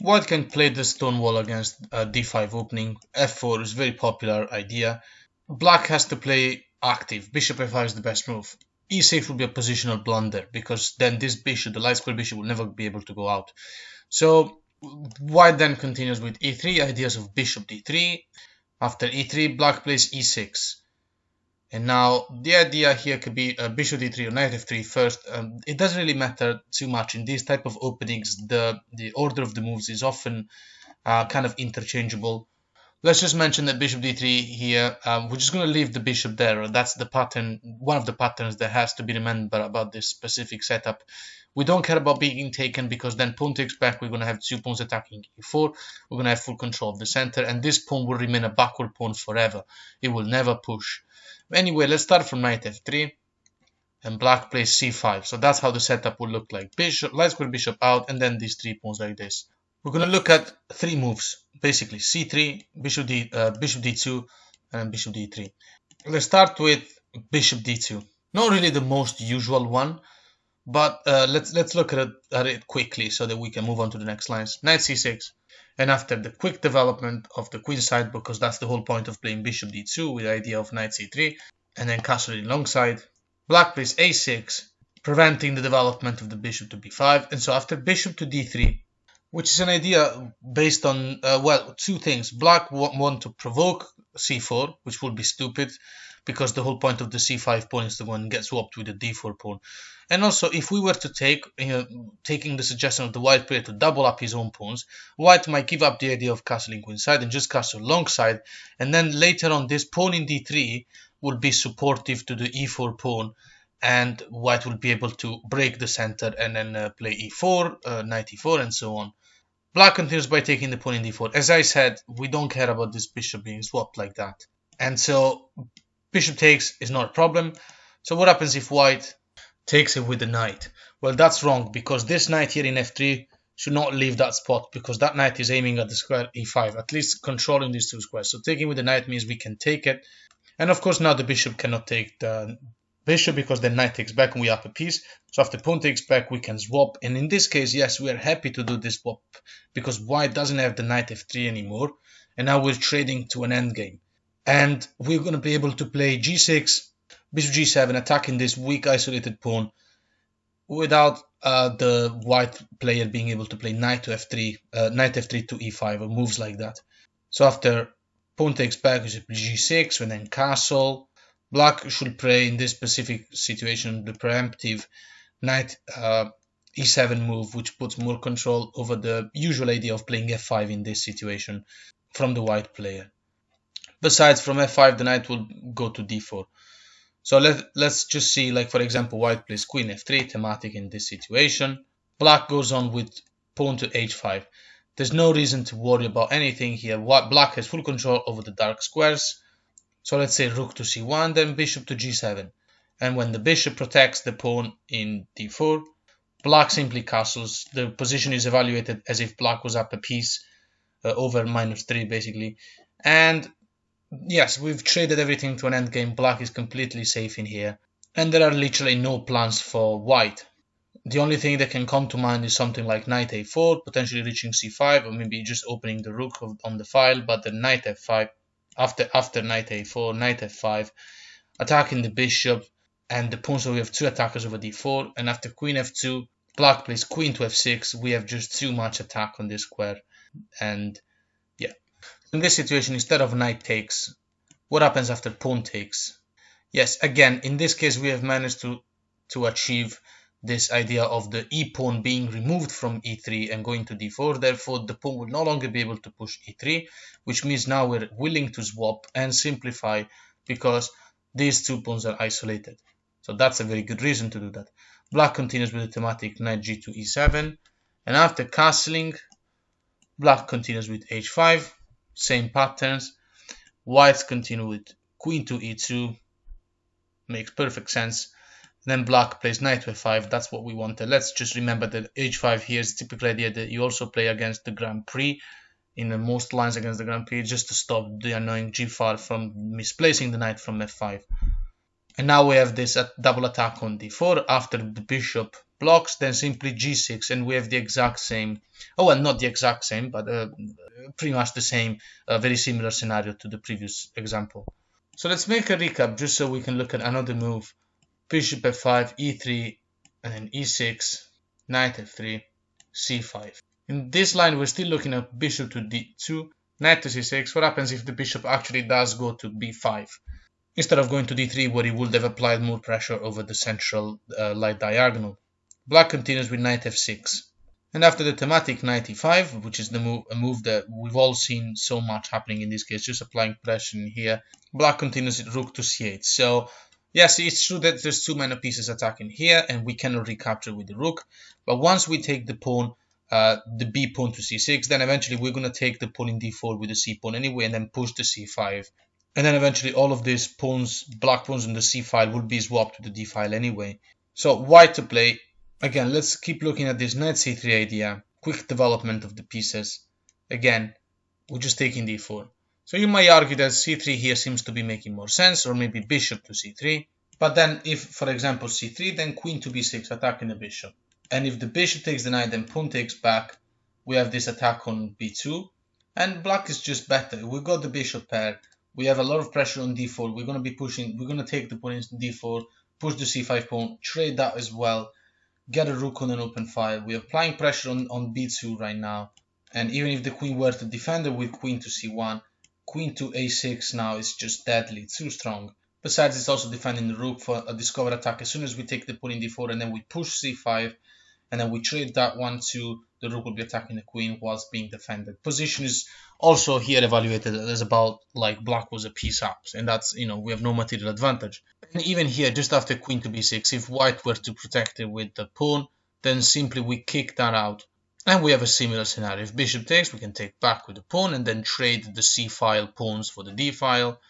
White can play the Stonewall against d5 opening. f4 is a very popular idea. Black has to play active. Bishop f5 is the best move. e6 will be a positional blunder because then this bishop, the light square bishop, will never be able to go out. So White then continues with e3, ideas of bishop d3. After e3, Black plays e6. And now the idea here could be bishop d3 or knight f3 first. It doesn't really matter too much in these type of openings. The order of the moves is often kind of interchangeable. Let's just mention that bishop d3 here. We're just going to leave the bishop there. That's the pattern, one of the patterns that has to be remembered about this specific setup. We don't care about being taken because then pawn takes back. We're going to have two pawns attacking e4. We're going to have full control of the center, and this pawn will remain a backward pawn forever. It will never push. Anyway, let's start from knight f3, and Black plays c5. So that's how the setup will look like. Bishop, light square bishop out, and then these three pawns like this. We're going to look at three moves, basically c3, bishop d2, and bishop d3. Let's start with bishop d2. Not really the most usual one, but let's look at it quickly so that we can move on to the next lines. Knight c6, and after the quick development of the queen side, because that's the whole point of playing bishop d2 with the idea of knight c3, and then castling long side, Black plays a6, preventing the development of the bishop to b5, and so after bishop to d3, which is an idea based on, well, two things. Black want to provoke c4, which would be stupid, because the whole point of the c5 pawn is to go and get swapped with the d4 pawn. And also, if we were to take, taking the suggestion of the white player to double up his own pawns, white might give up the idea of castling queenside and just castle long side, and then later on this pawn in d3 will be supportive to the e4 pawn, and white will be able to break the center and then play e4, knight e4, and so on. Black continues by taking the pawn in d4. As I said, we don't care about this bishop being swapped like that. And so bishop takes is not a problem. So what happens if white takes it with the knight? Well, that's wrong, because this knight here in f3 should not leave that spot, because that knight is aiming at the square e5, at least controlling these two squares. So taking with the knight means we can take it. And of course now the bishop cannot take the bishop because the knight takes back and we up a piece. So after pawn takes back, we can swap. And in this case, yes, we are happy to do this swap because white doesn't have the knight f3 anymore. And now we're trading to an endgame. And we're going to be able to play g6, bishop g7, attacking this weak isolated pawn without the white player being able to play knight to f3, knight f3 to e5 or moves like that. So after pawn takes back, g6, and then castle. Black should play in this specific situation the preemptive knight e7 move, which puts more control over the usual idea of playing f5 in this situation from the white player. Besides, from f5 the knight will go to d4. So let's just see, like for example, white plays queen f3, thematic in this situation. Black goes on with pawn to h5. There's no reason to worry about anything here. Black has full control over the dark squares. So let's say rook to c1, then bishop to g7. And when the bishop protects the pawn in d4, black simply castles. The position is evaluated as if black was up a piece over -3 basically. And yes, we've traded everything to an endgame. Black is completely safe in here. And there are literally no plans for white. The only thing that can come to mind is something like knight a4, potentially reaching c5, or maybe just opening the rook on the file, but the knight f5, after knight a4, knight f5, attacking the bishop and the pawn, so we have two attackers over d4, and after queen f2, black plays queen to f6, we have just too much attack on this square, and yeah. In this situation, instead of knight takes, what happens after pawn takes? Yes, again, in this case, we have managed to achieve this idea of the e-pawn being removed from e3 and going to d4. Therefore, the pawn will no longer be able to push e3, which means now we're willing to swap and simplify because these two pawns are isolated. So that's a very good reason to do that. Black continues with the thematic knight g to e7, and after castling, black continues with h5, same patterns. Whites continue with queen to e2, makes perfect sense. Then black plays knight to f5, that's what we wanted. Let's just remember that h5 here is a typical idea that you also play against the Grand Prix, in most lines against the Grand Prix, just to stop the annoying g-file from misplacing the knight from f5. And now we have this double attack on d4 after the bishop blocks, then simply g6, and we have the exact same, oh well, not the exact same, but pretty much the same, very similar scenario to the previous example. So let's make a recap just so we can look at another move. Bishop f5, e3, and then e6, knight f3, c5. In this line, we're still looking at bishop to d2, knight to c6. What happens if the bishop actually does go to b5? Instead of going to d3, where he would have applied more pressure over the central light diagonal. Black continues with knight f6. And after the thematic knight e5, which is the a move that we've all seen so much happening in this case, just applying pressure in here, black continues with rook to c8. So yes, it's true that there's too many pieces attacking here, and we cannot recapture with the rook. But once we take the pawn, the b pawn to c6, then eventually we're going to take the pawn in d4 with the c pawn anyway, and then push the c5. And then eventually all of these pawns, black pawns in the c file, will be swapped to the d file anyway. So white to play. Again, let's keep looking at this knight c3 idea. Quick development of the pieces. Again, we're just taking d4. So you might argue that c3 here seems to be making more sense, or maybe bishop to c3. But then if, for example, c3, then queen to b6, attacking the bishop. And if the bishop takes the knight, then pawn takes back, we have this attack on b2. And black is just better. We've got the bishop pair. We have a lot of pressure on d4. We're going to be pushing, we're going to take the pawn into d4, push the c5 pawn, trade that as well, get a rook on an open file. We're applying pressure on b2 right now. And even if the queen were to defend it with queen to c1, queen to a6 now is just deadly, too strong. Besides, it's also defending the rook for a discovered attack. As soon as we take the pawn in d4 and then we push c5, and then we trade that one to the rook will be attacking the queen whilst being defended. Position is also here evaluated as about like black was a piece up, and that's, you know, we have no material advantage. And even here, just after queen to b6, if white were to protect it with the pawn, then simply we kick that out. And we have a similar scenario. If bishop takes, we can take back with the pawn and then trade the c file pawns for the d file,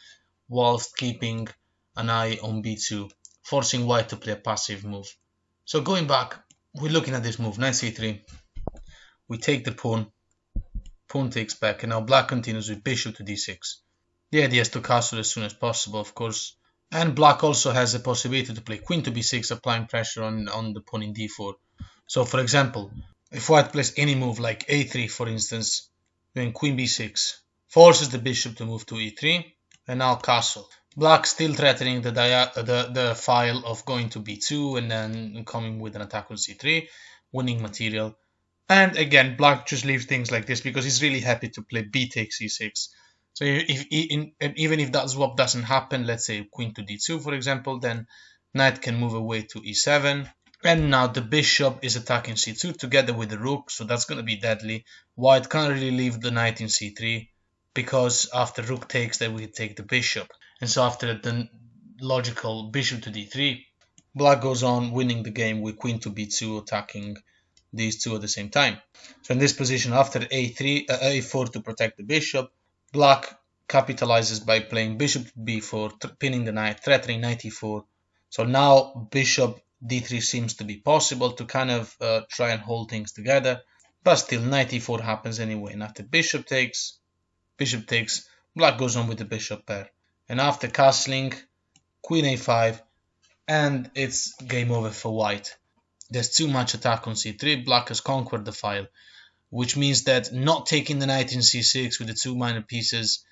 whilst keeping an eye on b2, forcing white to play a passive move. So going back, we're looking at this move, knight c3. We take the pawn, pawn takes back, and now black continues with bishop to d6. The idea is to castle as soon as possible, of course. And black also has the possibility to play queen to b6, applying pressure on the pawn in d4. So for example, if white plays any move like a3, for instance, then queen b6 forces the bishop to move to e3, and now castle. Black still threatening the file of going to b2 and then coming with an attack on c3, winning material. And again, black just leaves things like this because he's really happy to play b takes e6. So even if that swap doesn't happen, let's say queen to d2, for example, then knight can move away to e7. And now the bishop is attacking c2 together with the rook, so that's going to be deadly. White can't really leave the knight in c3 because after rook takes, then we take the bishop. And so after the logical bishop to d3, black goes on winning the game with queen to b2, attacking these two at the same time. So in this position, after a4 to protect the bishop, black capitalizes by playing bishop to b4, pinning the knight, threatening knight e4. So now bishop d3 seems to be possible to kind of try and hold things together, but still knight e4 happens anyway. And after bishop takes, black goes on with the bishop pair. And after castling, queen a5, and it's game over for white. There's too much attack on c3, black has conquered the file, which means that not taking the knight in c6 with the two minor pieces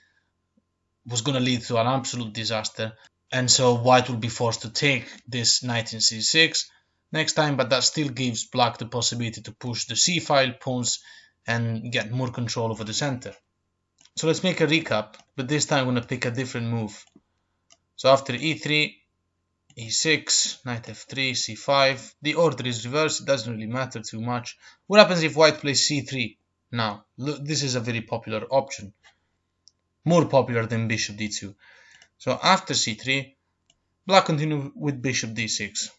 was going to lead to an absolute disaster. And so white will be forced to take this knight in c6 next time, but that still gives black the possibility to push the c file pawns and get more control over the center. So let's make a recap, but this time I'm going to pick a different move. So after e3, e6, knight f3, c5, the order is reversed, it doesn't really matter too much. What happens if white plays c3? Now, look, this is a very popular option, more popular than bishop d2. So after c3, black continues with bishop d6.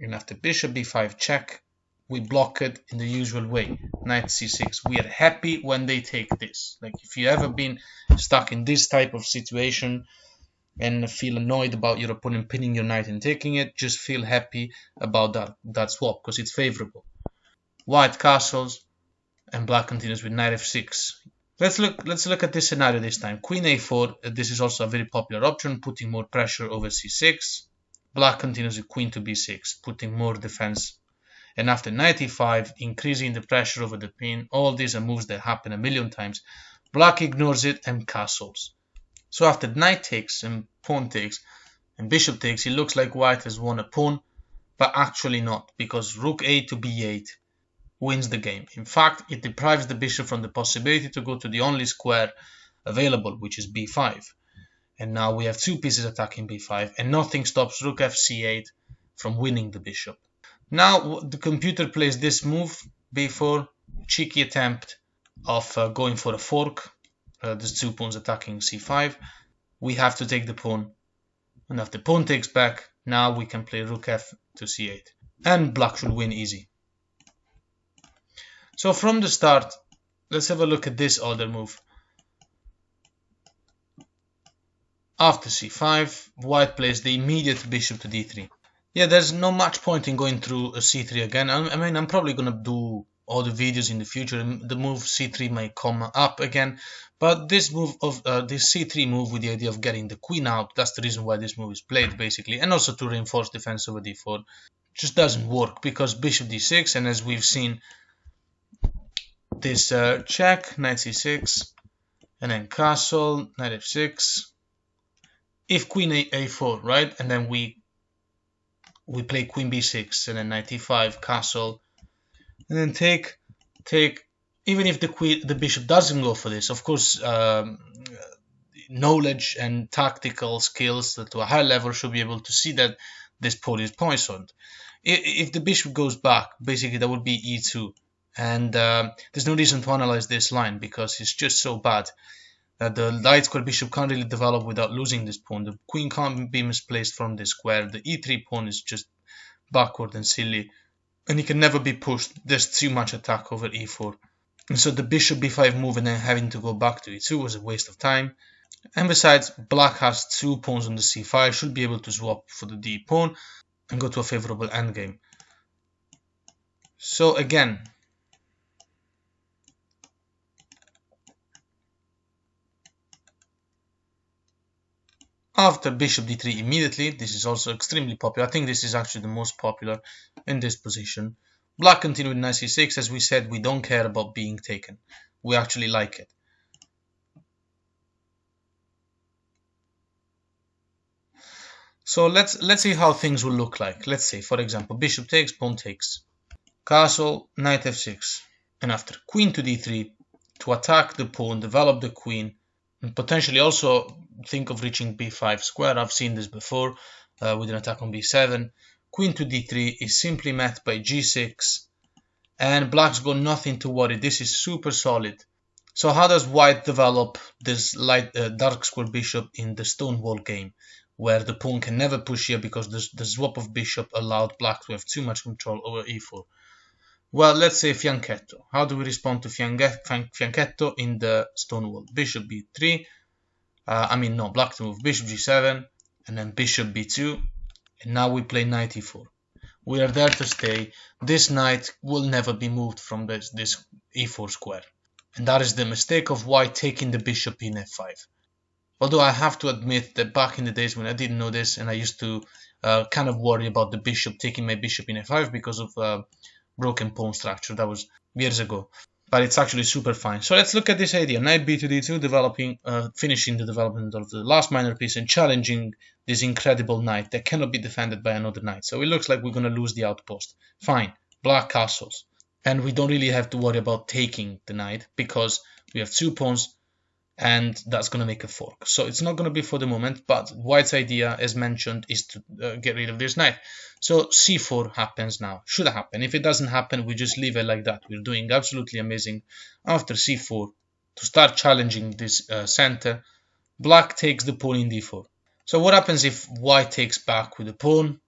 And after bishop b5 check, we block it in the usual way, knight c6. We are happy when they take this. Like if you ever been stuck in this type of situation and feel annoyed about your opponent pinning your knight and taking it, just feel happy about that swap because it's favorable. White castles and black continues with knight f6. Let's look at this scenario this time. Queen a4, this is also a very popular option, putting more pressure over c6. Black continues with queen to b6, putting more defense And after knight e5, increasing the pressure over the pin. All these are moves that happen a million times. Black ignores it and castles. So after knight takes and pawn takes and bishop takes, it looks like white has won a pawn, but actually not, because rook a to b8 wins the game. In fact, it deprives the bishop from the possibility to go to the only square available, which is b5. And now we have two pieces attacking b5, and nothing stops rook fc8 from winning the bishop. Now the computer plays this move, b4, cheeky attempt of going for a fork. There's two pawns attacking c5. We have to take the pawn, and after pawn takes back, now we can play rook f to c8, and black should win easy. So from the start, let's have a look at this other move. After c5, white plays the immediate bishop to d3. Yeah, there's no much point in going through a c3 again. I mean, I'm probably going to do other videos in the future. The move c3 might come up again, but this move of this c3 move with the idea of getting the queen out, that's the reason why this move is played basically, and also to reinforce defense over d4, just doesn't work because bishop d6, and as we've seen, this check, knight c6, and then castle, knight f6. If queen a4, right, and then we play queen b6, and then knight e5, castle, and then take. Even if the bishop doesn't go for this, of course, knowledge and tactical skills to a high level should be able to see that this pawn is poisoned. If the bishop goes back, basically that would be e2, and there's no reason to analyze this line because it's just so bad. The light square bishop can't really develop without losing this pawn. The queen can't be misplaced from this square. The e3 pawn is just backward and silly, and it can never be pushed. There's too much attack over e4. And so the bishop b5 move and then having to go back to e2 was a waste of time. And besides, black has two pawns on the c5, should be able to swap for the d pawn and go to a favorable endgame. So again, after bishop d3 immediately, this is also extremely popular. I think this is actually the most popular in this position. Black continued knight c6. As we said, we don't care about being taken. We actually like it. So let's see how things will look like. Let's say, for example, bishop takes, pawn takes, castle, knight f6, and after queen to d3 to attack the pawn, develop the queen, and potentially also think of reaching b5 square. I've seen this before with an attack on b7. Queen to d3 is simply met by g6, and black's got nothing to worry. This is super solid. So how does white develop this light dark square bishop in the Stonewall game, where the pawn can never push here because the swap of bishop allowed black to have too much control over e4? Well, let's say fianchetto. How do we respond to fianchetto in the Stonewall? Bishop b3. Black to move bishop g7, and then bishop b2, and now we play knight e4. We are there to stay. This knight will never be moved from this e4 square, and that is the mistake of white taking the bishop in f5. Although I have to admit that back in the days when I didn't know this, and I used to kind of worry about the bishop taking my bishop in f5 because of broken pawn structure. That was years ago. But it's actually super fine. So let's look at this idea. Knight b to d2, finishing the development of the last minor piece and challenging this incredible knight that cannot be defended by another knight. So it looks like we're going to lose the outpost. Fine. Black castles. And we don't really have to worry about taking the knight because we have two pawns and that's going to make a fork. So it's not going to be for the moment, but white's idea, as mentioned, is to get rid of this knight. So c4 happens now. Should happen. If it doesn't happen, we just leave it like that. We're doing absolutely amazing. After c4, to start challenging this center, black takes the pawn in d4. So what happens if white takes back with the pawn,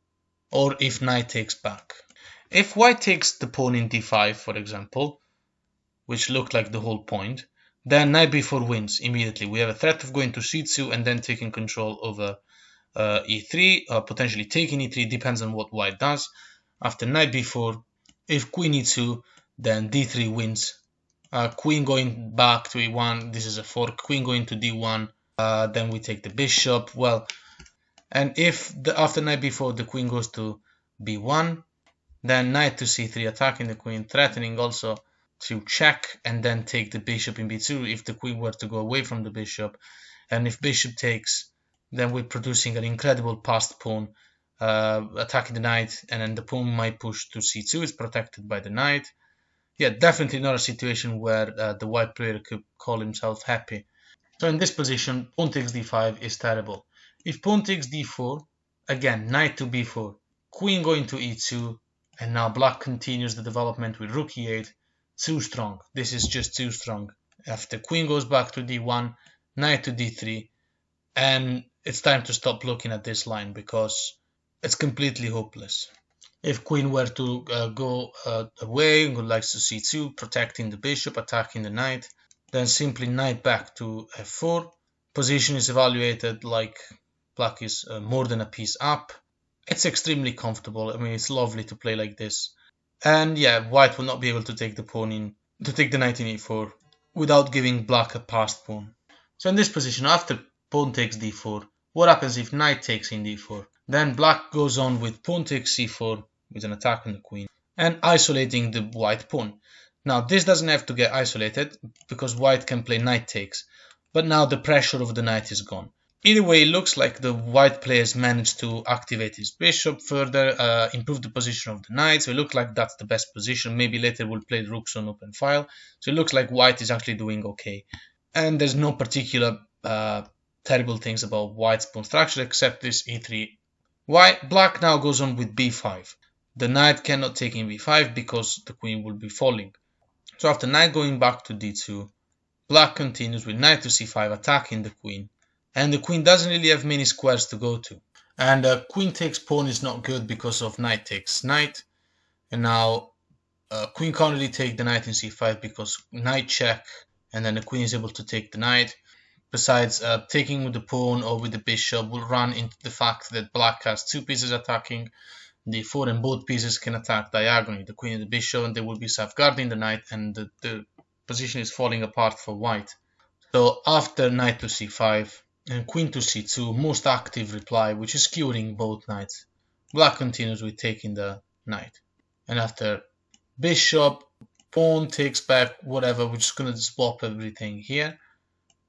or if knight takes back? If white takes the pawn in d5, for example, which looked like the whole point, then knight b4 wins immediately. We have a threat of going to c2 and then taking control over e3, potentially taking e3, depends on what white does. After knight b4, if queen e2, then d3 wins. Queen going back to e1, this is a fork. Queen going to d1, then we take the bishop. Well, and if after knight b4 the queen goes to b1, Then knight to c3, attacking the queen, threatening also to check and then take the bishop in b2 if the queen were to go away from the bishop. And if bishop takes, then we're producing an incredible passed pawn, attacking the knight, and then the pawn might push to c2, it's protected by the knight. Yeah, definitely not a situation where the white player could call himself happy. So in this position, pawn takes d5 is terrible. If pawn takes d4, again, knight to b4, queen going to e2, and now black continues the development with rook e8. Too strong. This is just too strong. After queen goes back to d1, knight to d3, and it's time to stop looking at this line because it's completely hopeless. If queen were to go away and would like to c2, protecting the bishop, attacking the knight, then simply knight back to f4. Position is evaluated like black is more than a piece up. It's extremely comfortable. I mean, it's lovely to play like this. And yeah, white will not be able to take the pawn in, to take the knight in e4 without giving black a passed pawn. So in this position, after pawn takes d4, what happens if knight takes in d4? Then black goes on with pawn takes c4 with an attack on the queen and isolating the white pawn. Now this doesn't have to get isolated because white can play knight takes, but now the pressure of the knight is gone. Either way, it looks like the white players managed to activate his bishop further, improve the position of the knight, so it looks like that's the best position. Maybe later we'll play the rooks on open file, so it looks like white is actually doing okay. And there's no particular terrible things about white's pawn structure except this e3. Black now goes on with b5. The knight cannot take in b5 because the queen will be falling. So after knight going back to d2, black continues with knight to c5, attacking the queen. And the queen doesn't really have many squares to go to. And queen takes pawn is not good because of knight takes knight. And now queen can't really take the knight in c5 because knight check, and then the queen is able to take the knight. Besides, taking with the pawn or with the bishop will run into the fact that black has two pieces attacking d4 and both pieces can attack diagonally, the queen and the bishop, and they will be safeguarding the knight, and the position is falling apart for white. So after knight to c5 and queen to c2, most active reply, which is curing both knights, black continues with taking the knight. And after bishop, pawn takes back, whatever, we're just going to swap everything here.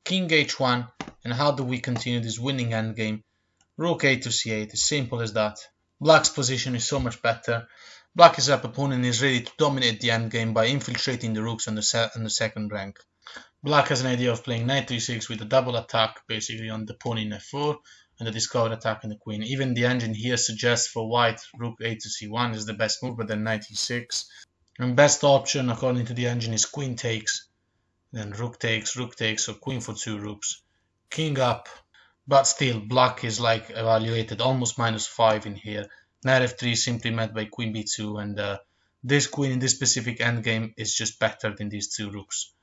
King h1, and how do we continue this winning endgame? Rook a to c8, as simple as that. Black's position is so much better. Black is up opponent is ready to dominate the endgame by infiltrating the rooks on the second rank. Black has an idea of playing knight to e6 with a double attack basically on the pawn in f4 and the discovered attack on the queen. Even the engine here suggests for white rook a to c1 is the best move, but then knight e6. And best option according to the engine is queen takes, then rook takes, so queen for two rooks, king up. But still, black is like evaluated almost -5 in here. Knight f3 simply met by queen b2, and this queen in this specific endgame is just better than these two rooks.